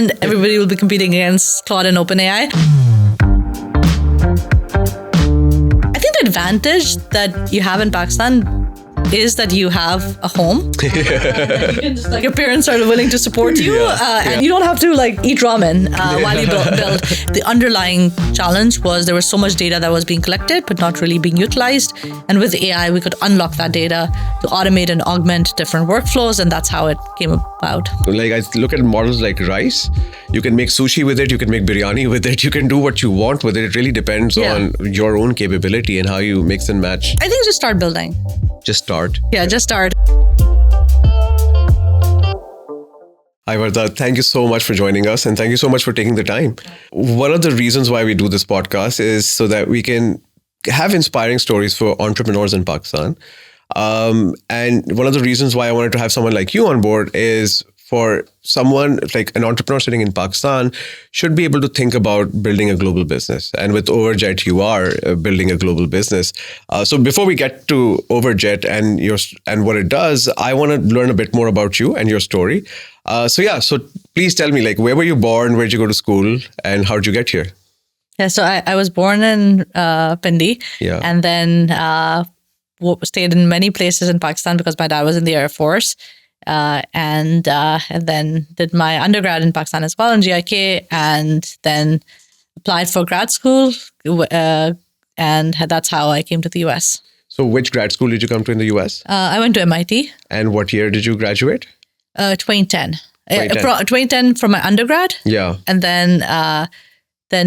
and everybody will be competing against Claude and OpenAI. I think the advantage that you have in Pakistan is that you have a home. You can just, your parents are willing to support you, and you don't have to eat ramen while you build. The underlying challenge was there was so much data that was being collected but not really being utilized. And with AI, we could unlock that data to automate and augment different workflows, and that's how it came about. I look at models like rice. You can make sushi with it. You can make biryani with it. You can do what you want with it. It really depends on your own capability and how you mix and match. I think just start building. Just start. Yeah, just start. Hi, Wardah. Thank you so much for joining us, and thank you so much for taking the time. One of the reasons why we do this podcast is so that we can have inspiring stories for entrepreneurs in Pakistan. And one of the reasons why I wanted to have someone like you on board is for someone like an entrepreneur sitting in Pakistan should be able to think about building a global business. And with Overjet, you are building a global business. So before we get to Overjet and what it does, I want to learn a bit more about you and your story. So please tell me, where were you born? Where did you go to school? And how did you get here? Yeah, so I was born in Pindi, and then stayed in many places in Pakistan because my dad was in the Air Force. And then did my undergrad in Pakistan as well in GIKI, and then applied for grad school, and that's how I came to the US. So which grad school did you come to in the US? I went to MIT. And what year did you graduate? 2010. 2010 from my undergrad. Yeah. And then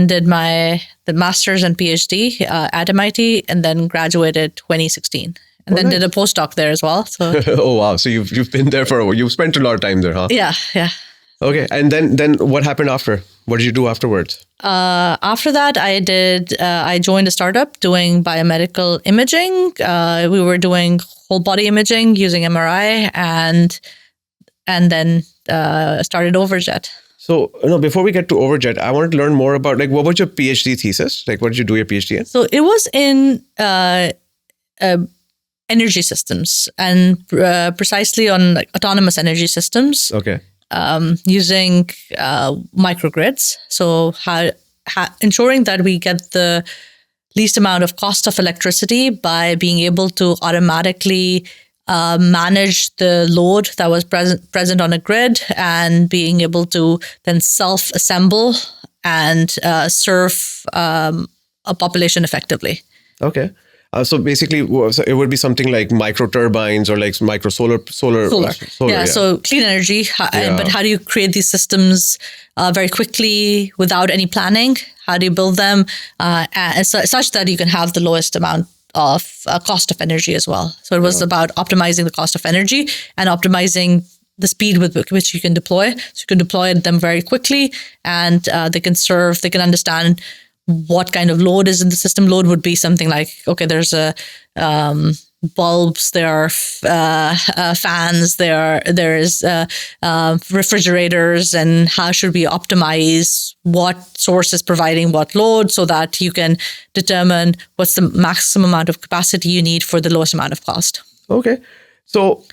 did the master's and PhD at MIT, and then graduated 2016. And then did a postdoc there as well. So. Oh, wow. So you've been there for a while. You've spent a lot of time there, huh? Yeah. Okay. And then what happened after? What did you do afterwards? After that, I joined a startup doing biomedical imaging. We were doing whole body imaging using MRI, and then started Overjet. So, before we get to Overjet, I wanted to learn more about what was your PhD thesis? What did you do your PhD in? So it was in energy systems, and precisely on autonomous energy systems. Okay. Using microgrids. So ensuring that we get the least amount of cost of electricity by being able to automatically manage the load that was present on a grid, and being able to then self-assemble and serve a population effectively. Okay. So basically, it would be something like micro turbines or micro solar. Yeah, so clean energy. But how do you create these systems very quickly without any planning? How do you build them such that you can have the lowest amount of cost of energy as well? So it was about optimizing the cost of energy and optimizing the speed with which you can deploy. So you can deploy them very quickly, and they can understand what kind of load is in the system. Load would be something like, okay, there's bulbs, there are fans, there's refrigerators, and how should we optimize what source is providing what load so that you can determine what's the maximum amount of capacity you need for the lowest amount of cost. Okay. So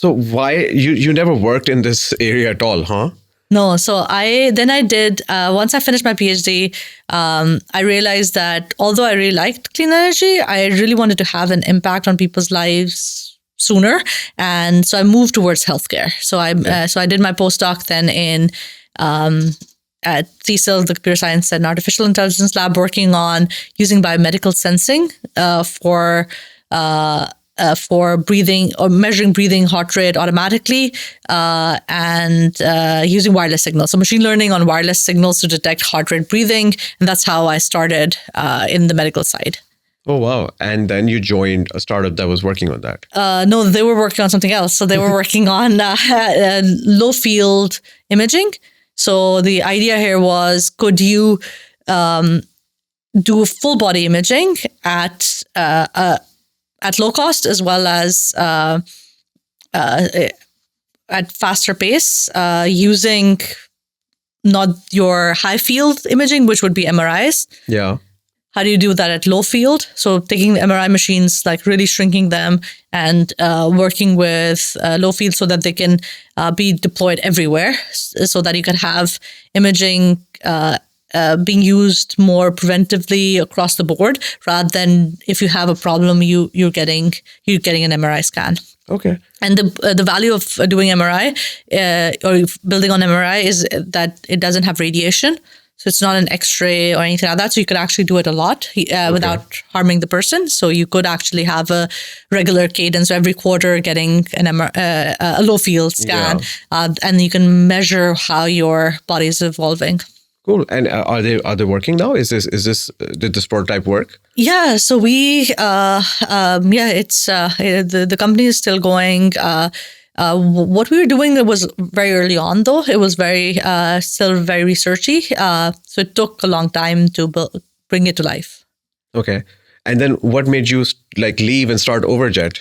why you never worked in this area at all, huh? No, so I did, once I finished my PhD, I realized that although I really liked clean energy, I really wanted to have an impact on people's lives sooner. And so I moved towards healthcare. So I did my postdoc then at CSIL, the Computer Science and Artificial Intelligence Lab, working on using biomedical sensing for breathing or measuring breathing heart rate automatically, and using wireless signals. So machine learning on wireless signals to detect heart rate breathing. And that's how I started in the medical side. Oh, wow. And then you joined a startup that was working on that. No, they were working on something else. So they were working on low field imaging. So the idea here was, could you do full body imaging at low cost as well as at faster pace, using not your high field imaging, which would be MRIs. Yeah. how do you do that at low field? So taking the MRI machines, like really shrinking them and working with low field so that they can be deployed everywhere, so that you can have imaging being used more preventively across the board, rather than if you have a problem, you're getting an MRI scan. Okay. And the value of doing MRI or building on MRI is that it doesn't have radiation. So it's not an X-ray or anything like that. So you could actually do it a lot without harming the person. So you could actually have a regular cadence, so every quarter getting a low field scan, and you can measure how your body is evolving. Cool. And are they working now? Did this prototype work? Yeah. So it's the company is still going. What we were doing was very early on, though. It was still very researchy. So it took a long time to bring it to life. Okay. And then what made you leave and start Overjet?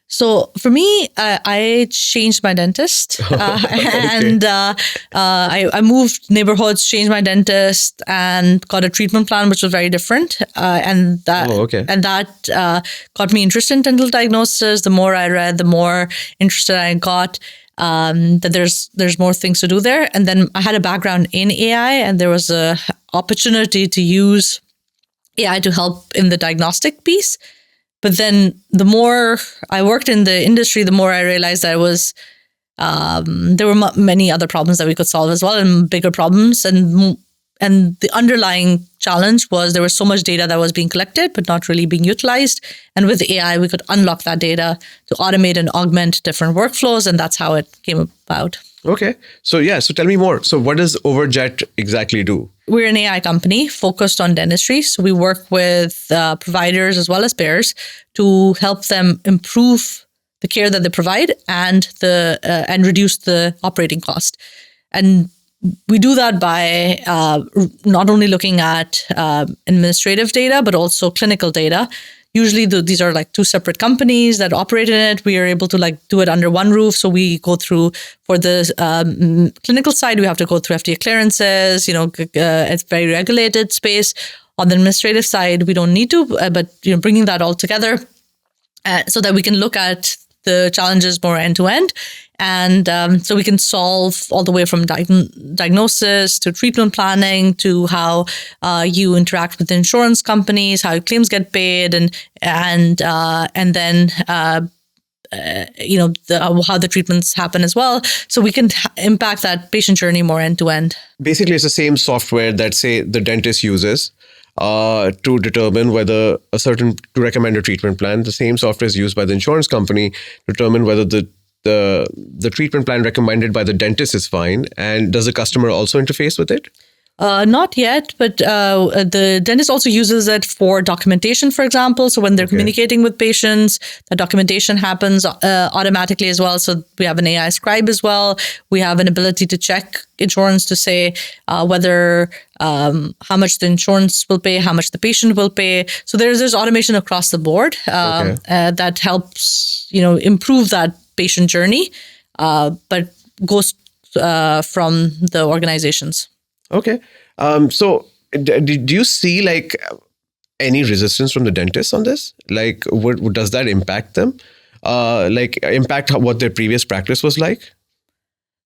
So for me, I changed my dentist and I moved neighborhoods, changed my dentist, and got a treatment plan which was very different. And that got me interested in dental diagnosis. The more I read, the more interested I got. That there's more things to do there. And then I had a background in AI, and there was a opportunity to use AI to help in the diagnostic piece. But then the more I worked in the industry, the more I realized that there were many other problems that we could solve as well, and bigger problems. And the underlying challenge was there was so much data that was being collected, but not really being utilized. And with AI, we could unlock that data to automate and augment different workflows. And that's how it came about. Okay. So tell me more. So what does Overjet exactly do? We're an AI company focused on dentistry. So we work with providers as well as payers to help them improve the care that they provide and reduce the operating cost. And we do that by not only looking at administrative data, but also clinical data. Usually these are two separate companies that operate in it. We are able to do it under one roof. So we go through, for the clinical side, we have to go through FDA clearances. It's very regulated space. On the administrative side, we don't need to, but bringing that all together so that we can look at the challenges more end to end. And so we can solve all the way from diagnosis to treatment planning to how you interact with the insurance companies, how claims get paid, and then how the treatments happen as well. So we can impact that patient journey more end to end. Basically, it's the same software that, say, the dentist uses to determine whether to recommend a treatment plan. The same software is used by the insurance company to determine whether the treatment plan recommended by the dentist is fine. And does the customer also interface with it? Not yet, but the dentist also uses it for documentation, for example. So when they're communicating with patients, the documentation happens automatically as well. So we have an AI scribe as well. We have an ability to check insurance to say whether how much the insurance will pay, how much the patient will pay. So there's automation across the board that helps improve that patient journey, but goes from the organizations. Okay. So do you see any resistance from the dentists on this? What does that impact them? Impact what their previous practice was like?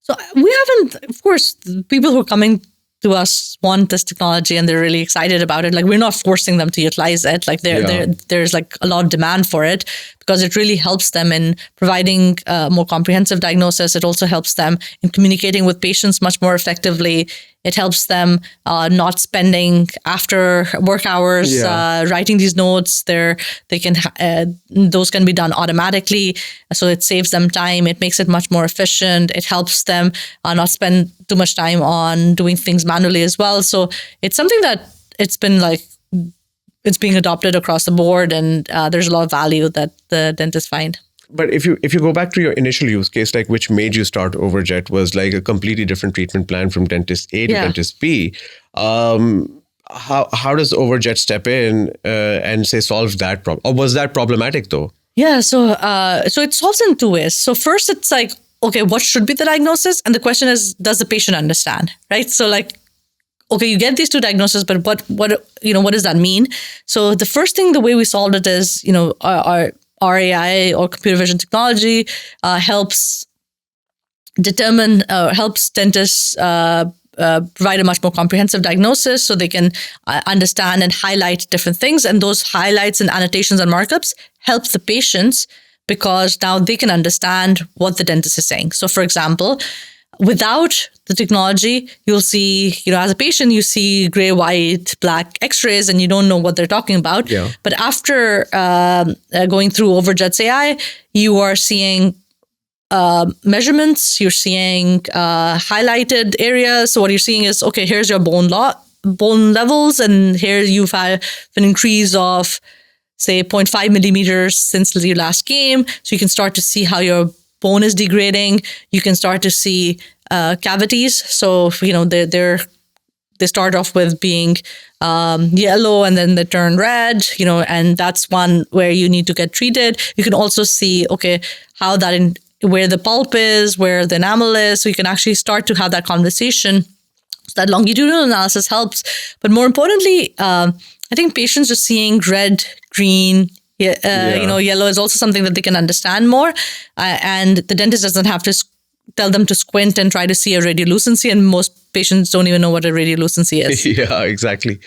So we haven't, of course, the people who are coming to us want this technology and they're really excited about it. We're not forcing them to utilize it. There's a lot of demand for it because it really helps them in providing more comprehensive diagnosis. It also helps them in communicating with patients much more effectively. It helps them not spending after work hours writing these notes. Those can be done automatically, so it saves them time. It makes it much more efficient. It helps them not spend too much time on doing things manually as well. So it's something that it's being adopted across the board, and there's a lot of value that the dentists find. But if you go back to your initial use case, which made you start Overjet, was a completely different treatment plan from dentist A to dentist B. How does Overjet step in and say solve that problem? Or was that problematic though? Yeah, so it solves in two ways. So first, it's okay, what should be the diagnosis? And the question is, does the patient understand, right? So okay, you get these two diagnoses, but what does that mean? So the first thing, the way we solved it is, our AI or computer vision technology helps dentists provide a much more comprehensive diagnosis, so they can understand and highlight different things. And those highlights and annotations and markups help the patients, because now they can understand what the dentist is saying. So for example, without the technology, you'll see, as a patient, you see gray, white, black x-rays and you don't know what they're talking about. Yeah. But after going through Overjet's AI, you are seeing measurements, you're seeing highlighted areas. So what you're seeing is, okay, here's your bone levels, and here you've had an increase of, say, 0.5 millimeters since you last came. So you can start to see how your bone is degrading. You can start to see cavities. So they start off with being yellow, and then they turn red. And that's one where you need to get treated. You can also see, okay, how that where the pulp is, where the enamel is. So you can actually start to have that conversation. So that longitudinal analysis helps. But more importantly, I think patients just seeing red, green, yellow is also something that they can understand more. And the dentist doesn't have to tell them to squint and try to see a radiolucency. And most patients don't even know what a radiolucency is. Yeah, exactly.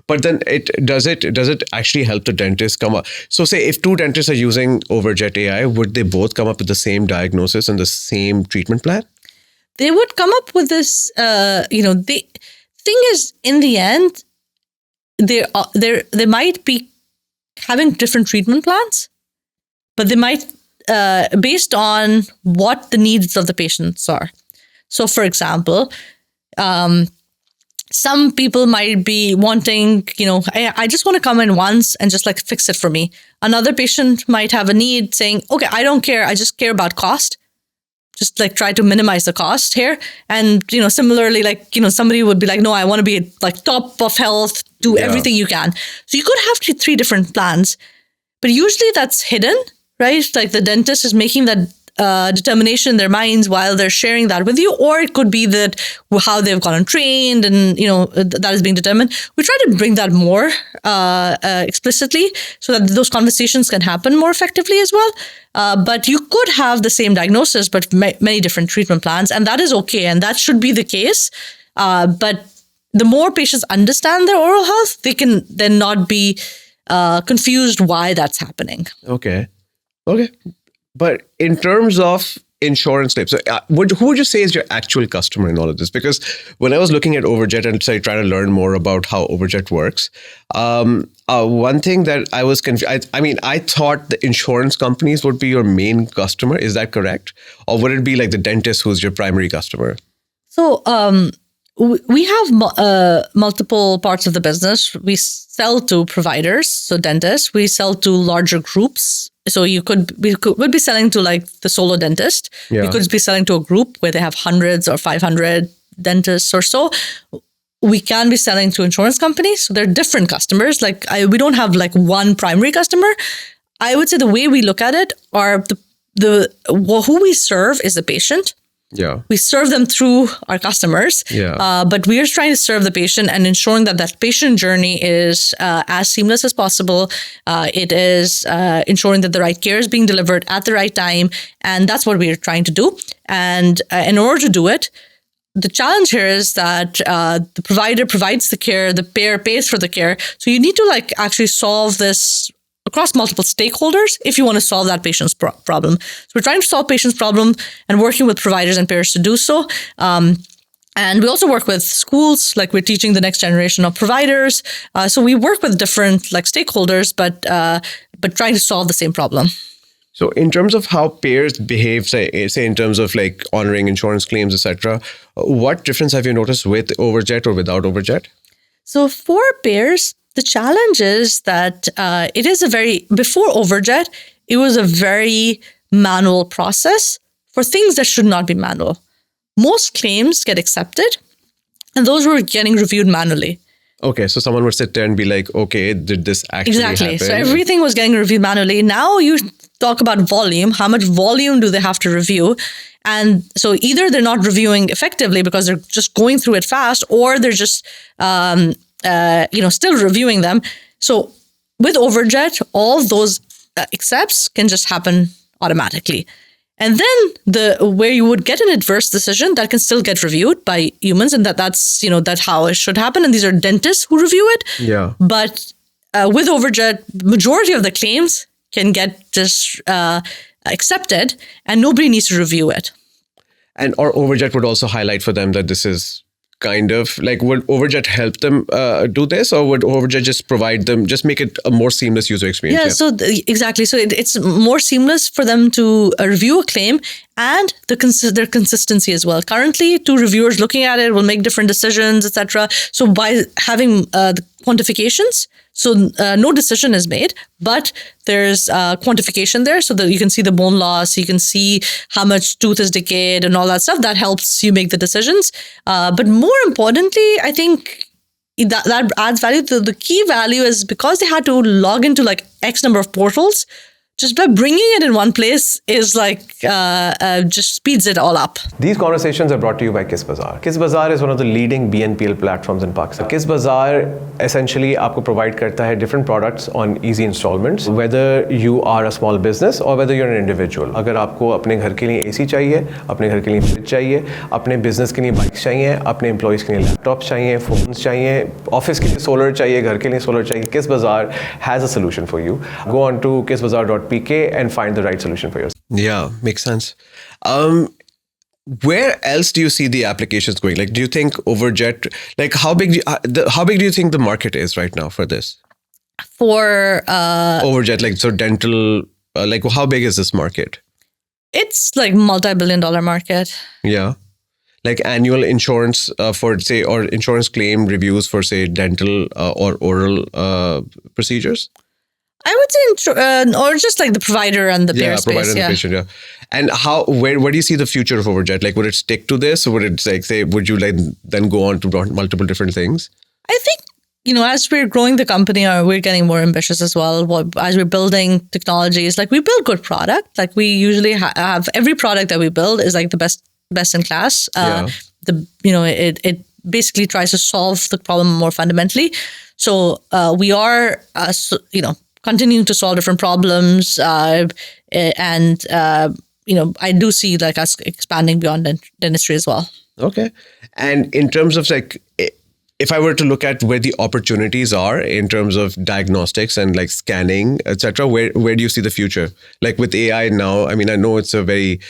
But then does it actually help the dentist come up? So say if two dentists are using Overjet AI, would they both come up with the same diagnosis and the same treatment plan? They would come up with this, the thing is, in the end, they might be having different treatment plans, but they might, based on what the needs of the patients are. So for example, some people might be wanting, I just want to come in once and just like fix it for me. Another patient might have a need saying, okay, I don't care. I just care about cost. Just like try to minimize the cost here. And, similarly, somebody would be like, no, I want to be like top of health, do everything you can. So you could have three different plans, but usually that's hidden, right? Like the dentist is making that determination in their minds while they're sharing that with you, or it could be that how they've gotten trained and that is being determined. We try to bring that more explicitly so that those conversations can happen more effectively as well. But you could have the same diagnosis but many different treatment plans, and that is okay, and that should be the case. But the more patients understand their oral health, they can then not be confused why that's happening. Okay. But in terms of insurance claims, so who would you say is your actual customer in all of this? Because when I was looking at Overjet and trying to learn more about how Overjet works, one thing that I was confused, I thought the insurance companies would be your main customer. Is that correct? Or would it be like the dentist who's your primary customer? So we have multiple parts of the business. We sell to providers, so dentists. We sell to larger groups. So we could be selling to like the solo dentist. Yeah. We could be selling to a group where they have hundreds or 500 dentists or so. We can be selling to insurance companies. So they're different customers. We don't have like one primary customer. I would say the way we look at it are who we serve is the patient. Yeah. We serve them through our customers, but we are trying to serve the patient and ensuring that patient journey is as seamless as possible. It is ensuring that the right care is being delivered at the right time, and that's what we are trying to do. And in order to do it, the challenge here is that the provider provides the care, the payer pays for the care. So you need to actually solve this across multiple stakeholders if you want to solve that patient's problem. So we're trying to solve patient's problem and working with providers and payers to do so. And we also work with schools, we're teaching the next generation of providers. So we work with different stakeholders, but trying to solve the same problem. So in terms of how payers behave, say in terms of honoring insurance claims, etc., what difference have you noticed with Overjet or without Overjet? So for payers, the challenge is that it is before Overjet, it was a very manual process for things that should not be manual. Most claims get accepted, and those were getting reviewed manually. Okay, so someone would sit there and be like, okay, did this actually happen? So everything was getting reviewed manually. Now you talk about volume. How much volume do they have to review? And so either they're not reviewing effectively because they're just going through it fast, or they're just still reviewing them. So with Overjet, all those accepts can just happen automatically. And then where you would get an adverse decision, that can still get reviewed by humans, and that's how it should happen. And these are dentists who review it. Yeah. But with Overjet, majority of the claims can get just accepted, and nobody needs to review it. And or Overjet would also highlight for them that this is kind of like, would Overjet help them do this, or would Overjet just provide them, just make it a more seamless user experience? Yeah, so exactly. So it's more seamless for them to review a claim and their consistency as well. Currently, two reviewers looking at it will make different decisions, etc. So by having the quantifications, so no decision is made, but there's quantification there so that you can see the bone loss, you can see how much tooth is decayed and all that stuff. That helps you make the decisions. But more importantly, I think that adds value. The key value is because they had to log into like X number of portals, just by bringing it in one place is like just speeds it all up. These conversations are brought to you by KissBazaar. KissBazaar is one of the leading BNPL platforms in Pakistan. KissBazaar essentially आपको provide करता है different products on easy installments. Whether you are a small business or whether you're an individual. अगर आपको अपने घर के लिए AC चाहिए, अपने घर के लिए fridge चाहिए, अपने business के लिए bikes चाहिए, अपने employees के लिए laptops चाहिए, phones चाहिए, office के लिए solar चाहिए, घर के लिए solar चाहिए, KissBazaar has a solution for you. Go on to kissbazaar.pk and find the right solution for yourself. Yeah, makes sense. Where else do you see the applications going? Like, do you think Overjet, like how big do you think the market is right now for this? For Overjet, like so dental, like how big is this market? It's like multi-billion-dollar market. Yeah. Like annual insurance for say, or insurance claim reviews for say dental or oral procedures? I would say, or just like the provider and the payer space. And the patient, yeah. And where do you see the future of Overjet? Like, would it stick to this, or would it like say, would you like then go on to multiple different things? I think, as we're growing the company, we're getting more ambitious as well. As we're building technologies, like we build good product. Like we usually have every product that we build is like the best in class. It basically tries to solve the problem more fundamentally. So we are, continuing to solve different problems, and I do see like us expanding beyond dentistry as well. Okay, and in terms of like, if I were to look at where the opportunities are in terms of diagnostics and like scanning, etc., where do you see the future? Like with AI now, I mean, I know it's a very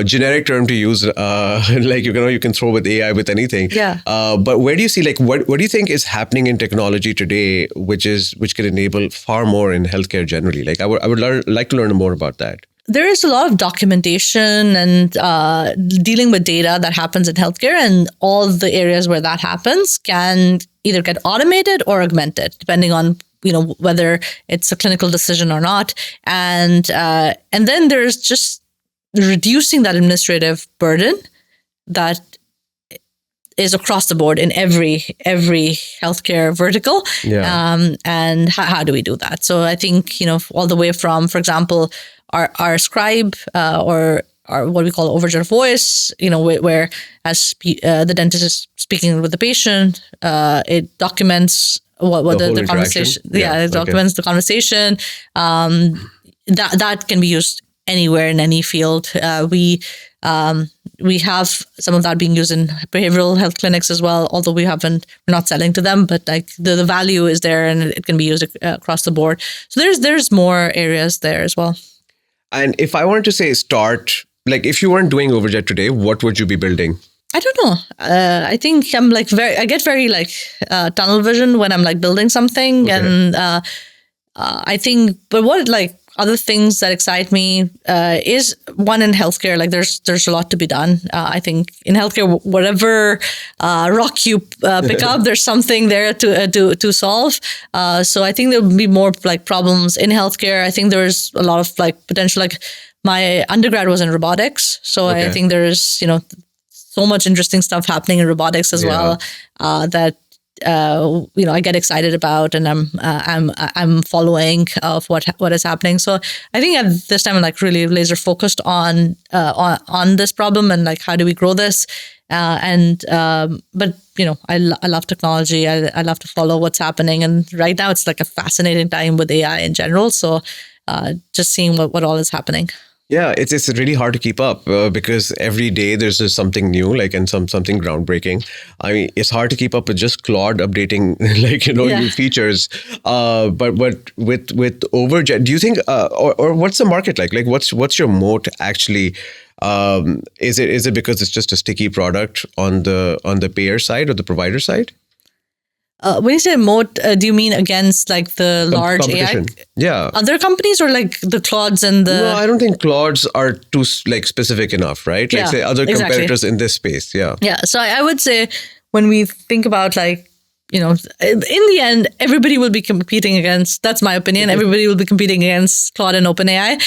generic term to use, like you can throw with AI with anything. Yeah. But where do you see like what do you think is happening in technology today, which can enable far more in healthcare generally? Like I would like to learn more about that. There is a lot of documentation and dealing with data that happens in healthcare, and all the areas where that happens can either get automated or augmented, depending on whether it's a clinical decision or not. And then there's just reducing that administrative burden that is across the board in every healthcare vertical. Yeah. And how do we do that? So I think, all the way from, for example, our scribe or what we call Overjet voice, where as the dentist is speaking with the patient, it documents what the conversation. Yeah, it documents the conversation. That can be used anywhere in any field. We have some of that being used in behavioral health clinics as well, although we're not selling to them, but like the value is there and it can be used across the board. So there's more areas there as well. And if I wanted to say start, like if you weren't doing Overjet today, what would you be building? I don't know. I think I'm like I get very like tunnel vision when I'm like building something. Okay. And I think, but what like other things that excite me is one in healthcare. Like there's a lot to be done. I think in healthcare, whatever rock you pick up, there's something there to solve. So I think there will be more like problems in healthcare. I think there's a lot of like potential. Like my undergrad was in robotics, so okay. I think there's so much interesting stuff happening in robotics as well. That I get excited about, and I'm following of what is happening. So I think at this time I'm like really laser focused on this problem and like how do we grow this. But I love technology. I love to follow what's happening, and right now it's like a fascinating time with AI in general. So just seeing what all is happening. Yeah, it's really hard to keep up because every day there's just something new, like, and something groundbreaking. I mean, it's hard to keep up with just Claude updating, new features. But with Overjet, do you think, or what's the market like? Like, what's your moat actually? Is it because it's just a sticky product on the payer side or the provider side? When you say moat, do you mean against like the large AI? Yeah. Other companies or like the Claudes and the... No, I don't think Claudes are too like specific enough, right? Like say other competitors in this space. Yeah. Yeah. So I would say when we think about like, in the end, everybody will be competing against, that's my opinion, everybody will be competing against Claude and OpenAI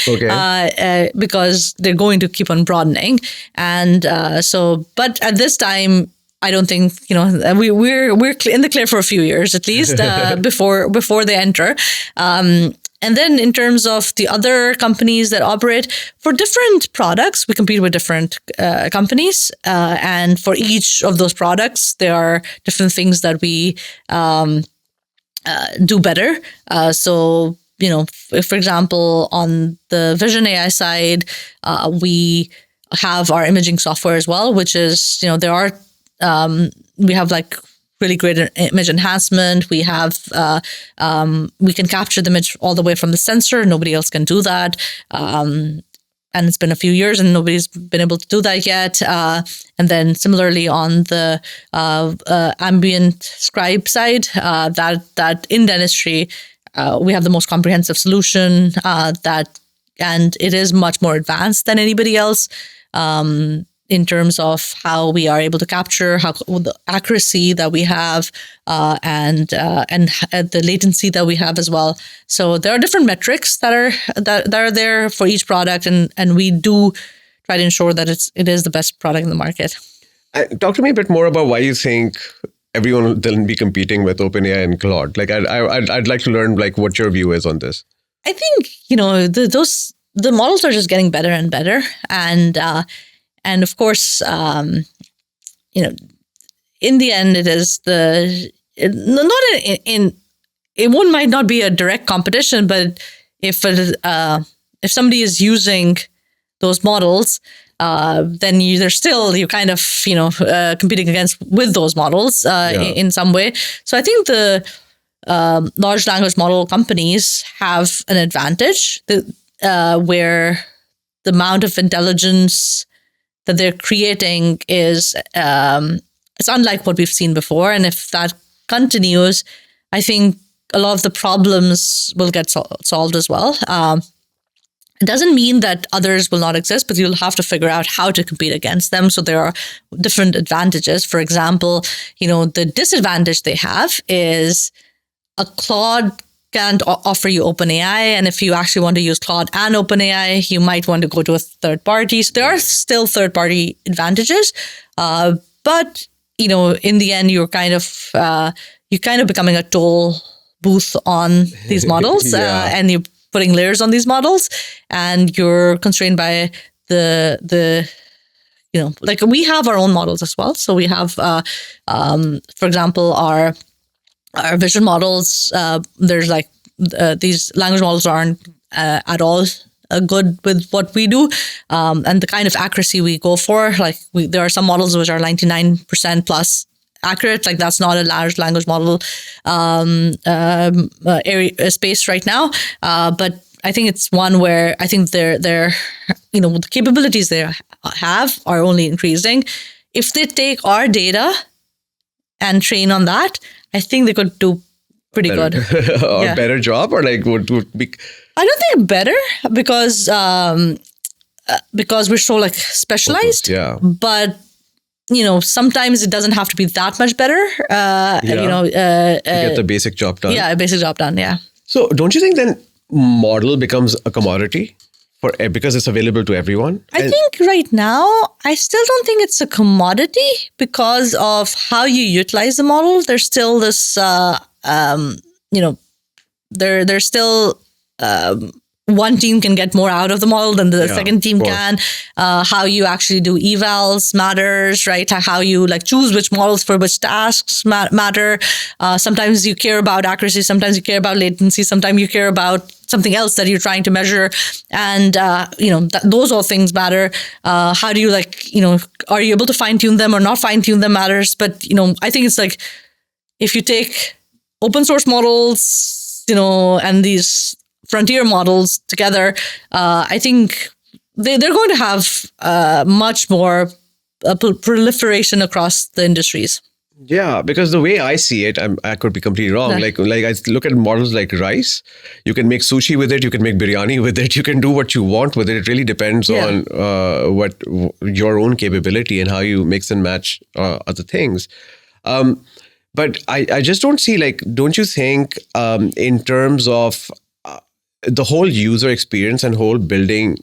because they're going to keep on broadening. And but at this time, I don't think, we're in the clear for a few years at least before they enter. And then in terms of the other companies that operate for different products, we compete with different companies. And for each of those products, there are different things that we do better. So, for example, on the Vision AI side, we have our imaging software as well, which is, we have like really great image enhancement. We have, we can capture the image all the way from the sensor. Nobody else can do that. And it's been a few years and nobody's been able to do that yet. And then similarly on the ambient scribe side, that in dentistry, we have the most comprehensive solution and it is much more advanced than anybody else. In terms of how we are able to capture, the accuracy that we have, and the latency that we have as well. So there are different metrics that are there for each product, and we do try to ensure that it is the best product in the market. Talk to me a bit more about why you think everyone will then be competing with OpenAI and Claude. Like, I'd like to learn like what your view is on this. I think the models are just getting better and better, and of course, in the end, it is it might not be a direct competition, but if somebody is using those models, then you're kind of competing with those models in some way. So I think the large language model companies have an advantage where the amount of intelligence that they're creating is it's unlike what we've seen before. And if that continues, I think a lot of the problems will get solved as well. It doesn't mean that others will not exist, but you'll have to figure out how to compete against them. So there are different advantages. For example, the disadvantage they have is a Claude can't offer you OpenAI. And if you actually want to use Claude and OpenAI, you might want to go to a third party. So there are still third party advantages. But, in the end, you're kind of becoming a toll booth on these models and you're putting layers on these models and you're constrained by like we have our own models as well. So we have, for example, our vision models, there's like these language models aren't at all good with what we do, and the kind of accuracy we go for. Like there are some models which are 99% plus accurate. Like that's not a large language model space right now. But I think it's one where I think they're the capabilities they have are only increasing. If they take our data and train on that, I think they could do pretty good. A better job, or like would be? I don't think better because we're so like specialized. Yeah. But sometimes it doesn't have to be that much better. To get the basic job done. Yeah, basic job done. Yeah. So don't you think then model becomes a commodity because it's available to everyone? I think right now, I still don't think it's a commodity because of how you utilize the model. There's still this, there's still one team can get more out of the model than the second team can. How you actually do evals matters, right? How you choose which models for which tasks matter. Sometimes you care about accuracy. Sometimes you care about latency. Sometimes you care about something else that you're trying to measure. And, those all things matter. How do you are you able to fine tune them or not fine tune them matters. But, I think it's if you take open source models, and these frontier models together, I think they're going to have much more proliferation across the industries. Yeah, because the way I see it, I could be completely wrong. Like I look at models like rice. You can make sushi with it. You can make biryani with it. You can do what you want with it. It really depends on what your own capability and how you mix and match other things. But I just don't see don't you think in terms of the whole user experience and whole building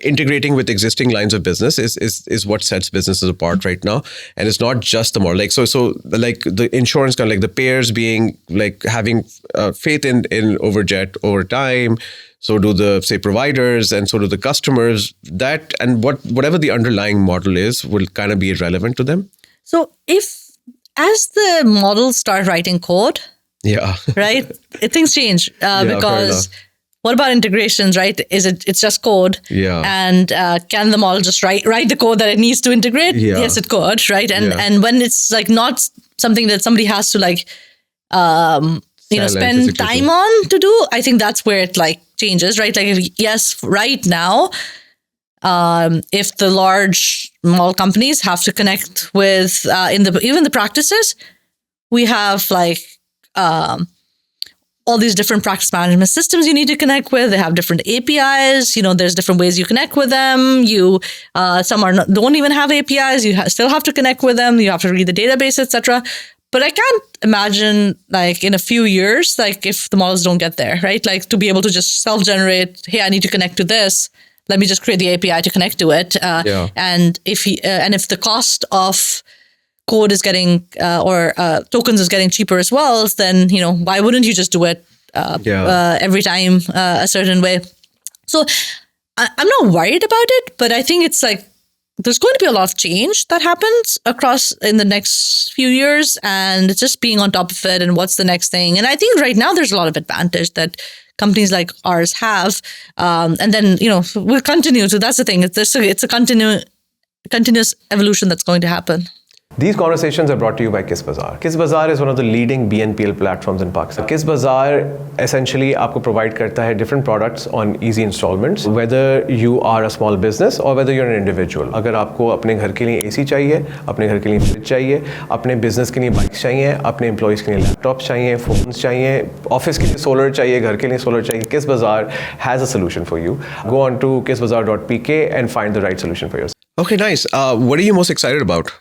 integrating with existing lines of business is what sets businesses apart right now. And it's not just the model. So the insurance kind of the payers being having faith in Overjet over time. So do the providers, and so do the customers. That and whatever the underlying model is will kind of be irrelevant to them. So as the models start writing code, right, things change because what about integrations, right? It's just code, and can the model just write the code that it needs to integrate? Yes, it could, right? And when it's not something that somebody has to spend time on to do, I think that's where it changes, right? Right now, if the large model companies have to connect with even the practices, we have all these different practice management systems you need to connect with. They have different APIs. There's different ways you connect with them. Some don't even have APIs. You still have to connect with them. You have to read the database, etc. But I can't imagine in a few years, if the models don't get there, right? To be able to just self-generate, hey, I need to connect to this. Let me just create the API to connect to it. And if the cost of code is getting or tokens is getting cheaper as well, then why wouldn't you just do it every time a certain way? So I'm not worried about it, but I think it's there's going to be a lot of change that happens across in the next few years, and it's just being on top of it and what's the next thing. And I think right now there's a lot of advantage that companies like ours have, and then we'll continue to. That's the thing. It's a continuous evolution that's going to happen. These conversations are brought to you by KISBazaar. KISBazaar is one of the leading BNPL platforms in Pakistan. KISBazaar essentially आपको provide करता है different products on easy installments, whether you are a small business or whether you're an individual. अगर आपको अपने घर के लिए AC चाहिए, अपने घर के लिए फ्रिज चाहिए, अपने business के लिए बाइक्स चाहिए, अपने employees के लिए लैपटॉप्स चाहिए, phones चाहिए, office के लिए solar चाहिए, घर के लिए solar चाहिए, KISBazaar has a solution for you. Go on to kisbazaar.pk and find the right solution for yourself. Okay, nice. What are you most excited about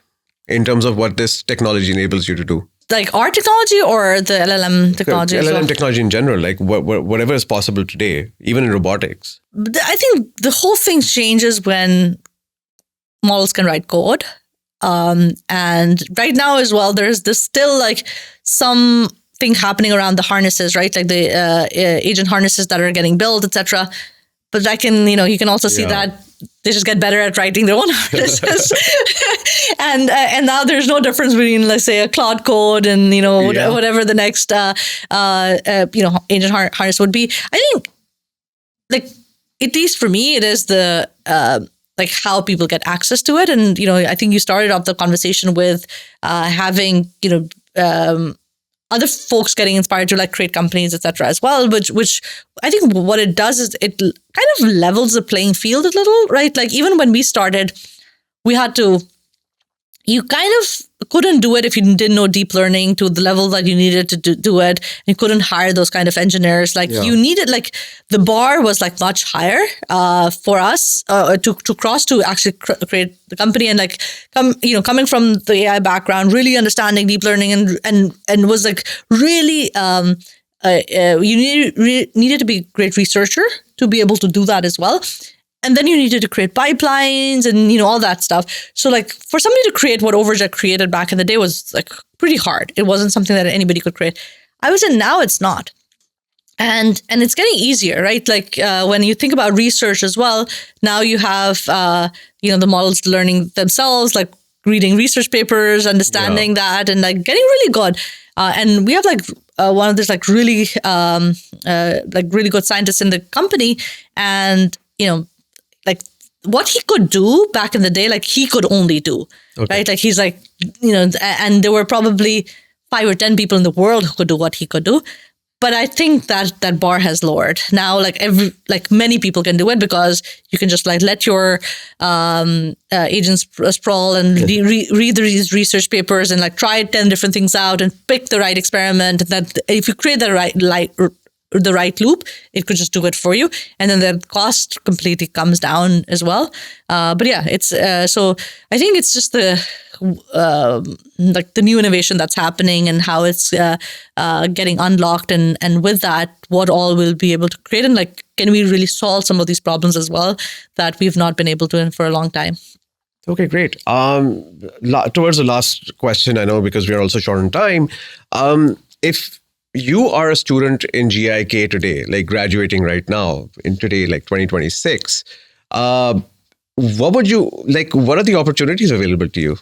in terms of what this technology enables you to do? Our technology or the LLM technology? LLM technology in general, whatever is possible today, even in robotics. I think the whole thing changes when models can write code. And right now as well, there's still something happening around the harnesses, right? The agent harnesses that are getting built, etc. But you can also see that they just get better at writing their own harnesses. and now there's no difference between, let's say, a Claude code and, whatever the next, agent harness would be. I think, at least for me, it is the, how people get access to it. And, I think you started off the conversation with having, other folks getting inspired to create companies, etc. as well, which I think what it does is it kind of levels the playing field a little, right? Even when we started, you kind of couldn't do it if you didn't know deep learning to the level that you needed to do it. You couldn't hire those kind of engineers. You needed, the bar was much higher for us to cross to actually create the company. And coming from the AI background, really understanding deep learning and was really needed to be a great researcher to be able to do that as well. And then you needed to create pipelines and, all that stuff. So like for somebody to create what Overjet created back in the day was like pretty hard. It wasn't something that anybody could create. I would say now it's not. And it's getting easier, right? Like when you think about research as well, now you have, the models learning themselves, like reading research papers, understanding that, and like getting really good. And we have like one of these like really good scientists in the company, and like what he could do back in the day, like he could only do, right? Like he's like, and there were probably 5 or 10 people in the world who could do what he could do. But I think that bar has lowered. Now, like many people can do it because you can just like let your agents sprawl and read these research papers and like try 10 different things out and pick the right experiment. And that if you create the right loop, it could just do it for you, and then the cost completely comes down as well. But yeah, it's so I think it's just the like the new innovation that's happening and how it's getting unlocked, and with that, what all we'll be able to create, and like can we really solve some of these problems as well that we've not been able to in for a long time. Okay, great. Towards the last question, I know because we are also short on time. If you are a student in GIK today, like graduating right now in today, like 2026, what would you like? What are the opportunities available to you?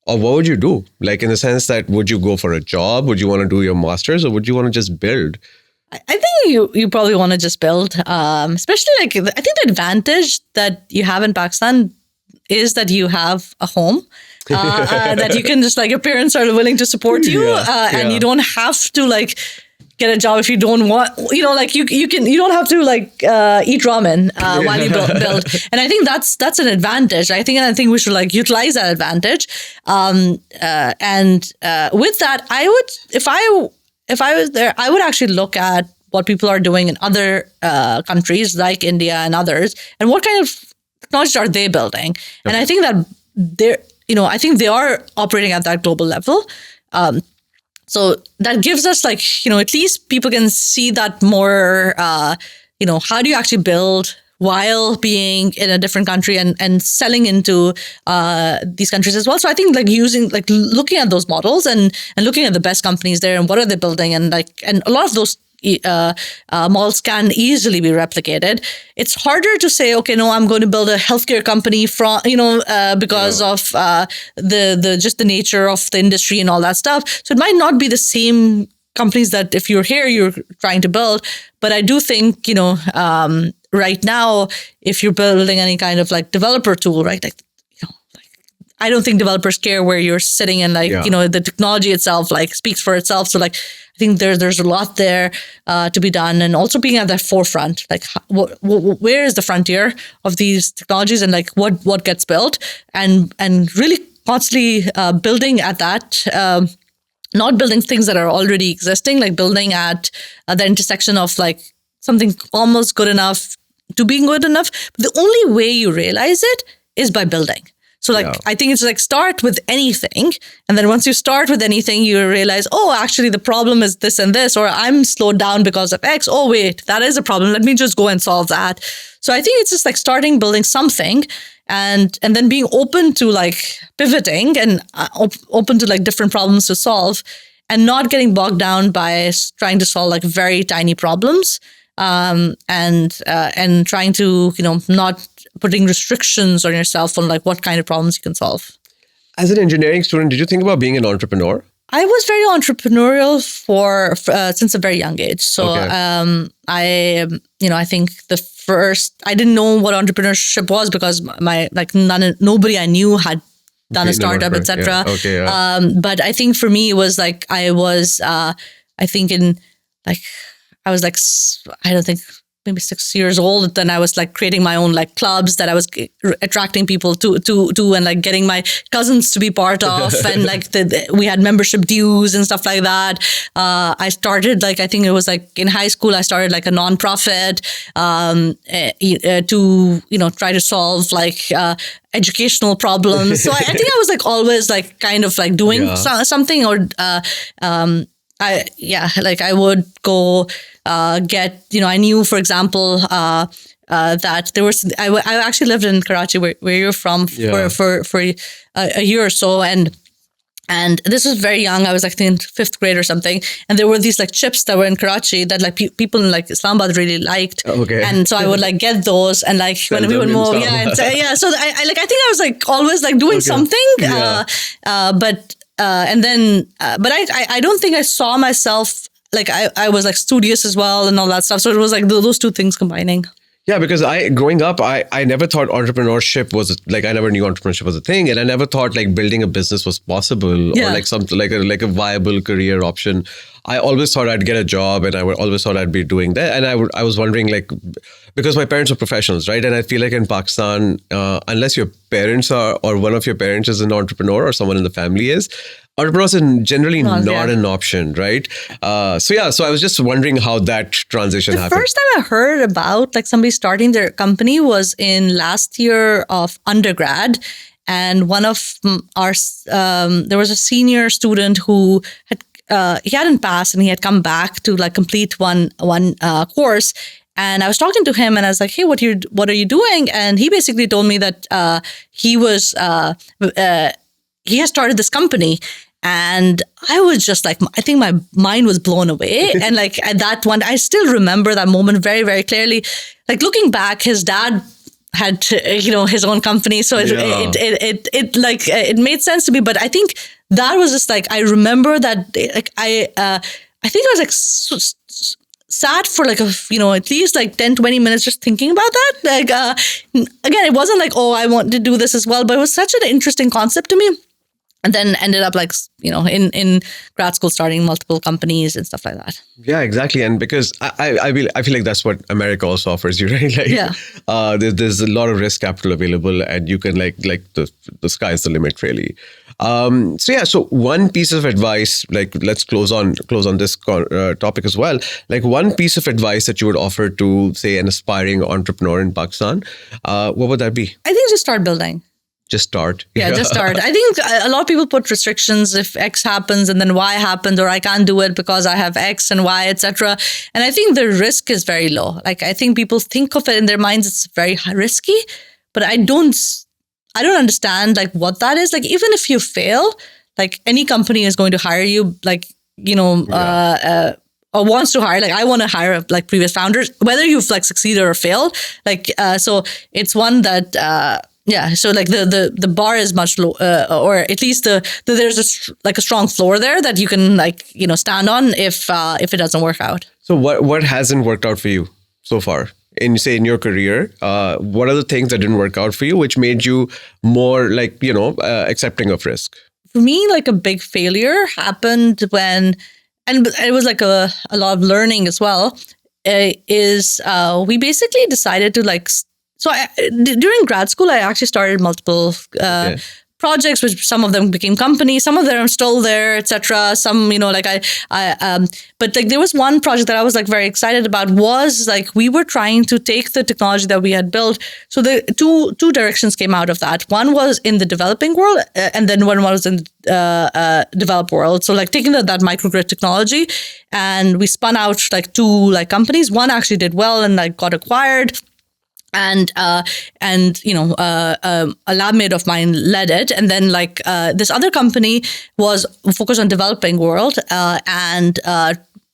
Or what would you do? Like in the sense that, would you go for a job? Would you want to do your master's, or would you want to just build? I think you probably want to just build, especially like I think the advantage that you have in Pakistan is that you have a home. That you can just like, your parents are willing to support you, and you don't have to like get a job if you don't want, like you don't have to like eat ramen while you build. And I think that's an advantage. I think we should like utilize that advantage. And with that, I would, if I was there, I would actually look at what people are doing in other countries like India and others, and what kind of technologies are they building. And I think that I think they are operating at that global level. So that gives us like, at least people can see that more, how do you actually build while being in a different country and selling into these countries as well. So I think like looking at those models and looking at the best companies there and what are they building, and a lot of those models can easily be replicated. It's harder to say, okay, no, I'm going to build a healthcare company from, because of the just the nature of the industry and all that stuff. So it might not be the same companies that if you're here, you're trying to build. But I do think, right now, if you're building any kind of like developer tool, right, I don't think developers care where you're sitting, and the technology itself like speaks for itself. So like, I think there's a lot there to be done, and also being at the forefront, like where is the frontier of these technologies, and like what gets built, and really constantly building at that, not building things that are already existing, like building at the intersection of like something almost good enough to being good enough. But the only way you realize it is by building. So I think it's like start with anything. And then once you start with anything, you realize, oh, actually the problem is this and this, or I'm slowed down because of X. Oh, wait, that is a problem. Let me just go and solve that. So I think it's just like starting building something and then being open to like pivoting and open to like different problems to solve, and not getting bogged down by trying to solve like very tiny problems, and trying to, not putting restrictions on yourself on like what kind of problems you can solve. As an engineering student, did you think about being an entrepreneur? I was very entrepreneurial for since a very young age. So I think I didn't know what entrepreneurship was because nobody I knew had done a startup, etc. But I think for me it was like I was maybe 6 years old. Then I was like creating my own like clubs that I was attracting people to and like getting my cousins to be part of, and like we had membership dues and stuff like that. I started I think it was like in high school I started like a nonprofit to try to solve like educational problems. So I think I was like always like kind of like doing something, or I would go get, I knew, for example, that there was, I actually lived in Karachi, where you're from, for a year or so, and this was very young. I was like in 5th grade or something. And there were these like chips that were in Karachi that like people in like Islamabad really liked. Okay. And so I would like get those and like when we would move. Yeah. So I think I was like always like doing something. But I don't think I saw myself, like I was like studious as well and all that stuff. So it was like those two things combining. Yeah, because growing up, I never thought entrepreneurship was like, I never knew entrepreneurship was a thing, and I never thought like building a business was possible or like something like a viable career option. I always thought I'd get a job, and I always thought I'd be doing that. And I was wondering, like, because my parents were professionals, right? And I feel like in Pakistan, unless your parents are, or one of your parents is an entrepreneur or someone in the family is, entrepreneurs are generally not an option, right? So I was just wondering how that transition happened. The first time I heard about like somebody starting their company was in last year of undergrad. And one of our, there was a senior student who he hadn't passed and he had come back to like complete one course. And I was talking to him and I was like, hey, what are you doing? And he basically told me that he has started this company. And I was just like, I think my mind was blown away. And like at that one, I still remember that moment very, very clearly. Like looking back, his dad had, his own company. So it made sense to me. But I think that was just like, I remember that like I think I was like sat for like at least like 10, 20 minutes just thinking about that. Like, again, it wasn't like, oh, I want to do this as well, but it was such an interesting concept to me. And then ended up like, in grad school, starting multiple companies and stuff like that. Yeah, exactly. And because I feel like that's what America also offers you, right? Like, there's a lot of risk capital available, and you can like the sky's the limit, really. So one piece of advice, like let's close on this topic as well. Like one piece of advice that you would offer to, say, an aspiring entrepreneur in Pakistan, what would that be? I think just start building. Just start. Yeah, just start. I think a lot of people put restrictions if X happens and then Y happens, or I can't do it because I have X and Y, etc. And I think the risk is very low. Like I think people think of it in their minds, it's very risky, but I don't understand like what that is. Like even if you fail, like any company is going to hire you, like, or wants to hire, like I want to hire like previous founders, whether you've like succeeded or failed. Like, so it's one that, so like the bar is much low, or at least there's a strong floor there that you can like, stand on if it doesn't work out. So what hasn't worked out for you so far in your career? What are the things that didn't work out for you, which made you more like, accepting of risk? For me, like a big failure happened when, and it was like a lot of learning as well, is we basically decided to like, so during grad school, I actually started multiple projects, which some of them became companies, some of them are still there, etc. Some, but like there was one project that I was like very excited about, was like we were trying to take the technology that we had built. So the two directions came out of that. One was in the developing world, and then one was in the developed world. So like taking that microgrid technology, and we spun out like two like companies. One actually did well and like got acquired. And a lab mate of mine led it. And then like this other company was focused on developing world.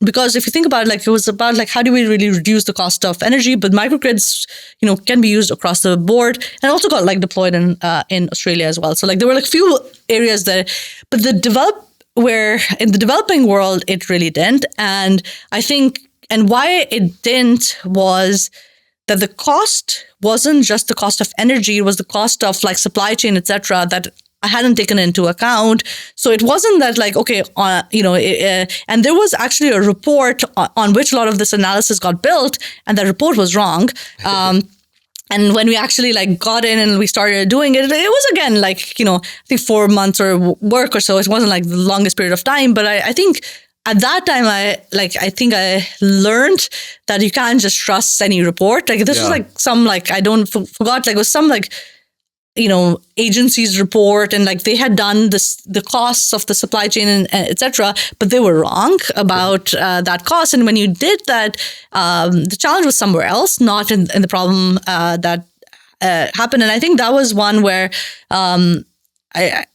Because if you think about it, like it was about like, how do we really reduce the cost of energy? But microgrids, can be used across the board, and also got like deployed in Australia as well. So like there were like few areas there, but in the developing world, it really didn't. And I think, and why it didn't was that the cost wasn't just the cost of energy, it was the cost of like supply chain, etc., that I hadn't taken into account. So it wasn't that like, okay, and there was actually a report on which a lot of this analysis got built, and that report was wrong. And when we actually like got in and we started doing it, it was again like, I think 4 months or work or so. It wasn't like the longest period of time, but I think at that time, I think I learned that you can't just trust any report. Like this was like some like, I don't forgot, like it was some like agencies report, and like they had done the costs of the supply chain and etc., but they were wrong about that cost. And when you did that, the challenge was somewhere else, not in the problem that happened. And I think that was one where I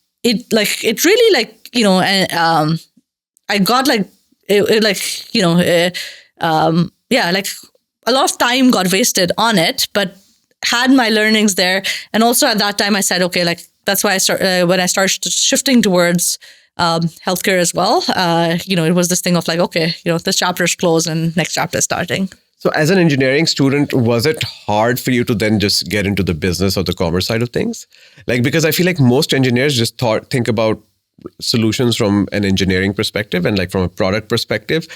got like a lot of time got wasted on it, but had my learnings there. And also at that time I said, okay, like that's why when I started shifting towards healthcare as well, it was this thing of like, okay, this chapter is closed and next chapter is starting. So as an engineering student, was it hard for you to then just get into the business or the commerce side of things? Like, because I feel like most engineers just think about solutions from an engineering perspective and like from a product perspective,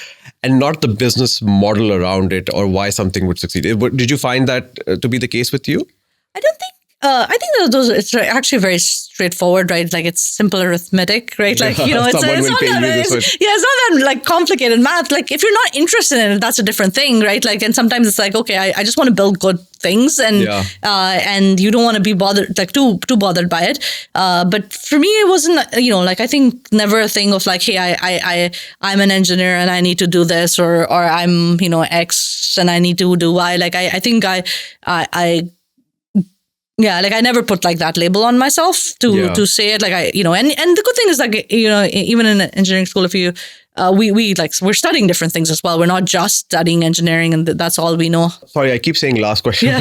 and not the business model around it or why something would succeed. Did you find that to be the case with you? I don't think. I think that it's actually very straightforward, right? Like it's simple arithmetic, right? Like it's not that like complicated math. Like if you're not interested in it, that's a different thing, right? Like, and sometimes it's like, okay, I just want to build good things, and and you don't want to be bothered, like too bothered by it. But for me, it wasn't, like I think never a thing of like, hey, I'm an engineer and I need to do this, or I'm X and I need to do Y. Like I think I never put like that label on myself to say it. Like and the good thing is like, even in engineering school, if you, we're studying different things as well. We're not just studying engineering and that's all we know. Sorry, I keep saying last question,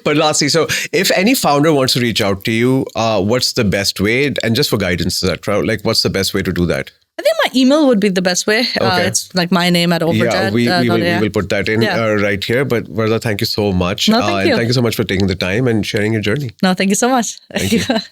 but lastly, so if any founder wants to reach out to you, what's the best way? And just for guidance, etc., like what's the best way to do that? I think my email would be the best way. Okay. It's like my name at Overjet. Yeah, we will put that in right here. But Wardah, thank you so much. No, thank you. And thank you so much for taking the time and sharing your journey. No, thank you so much. Thank you.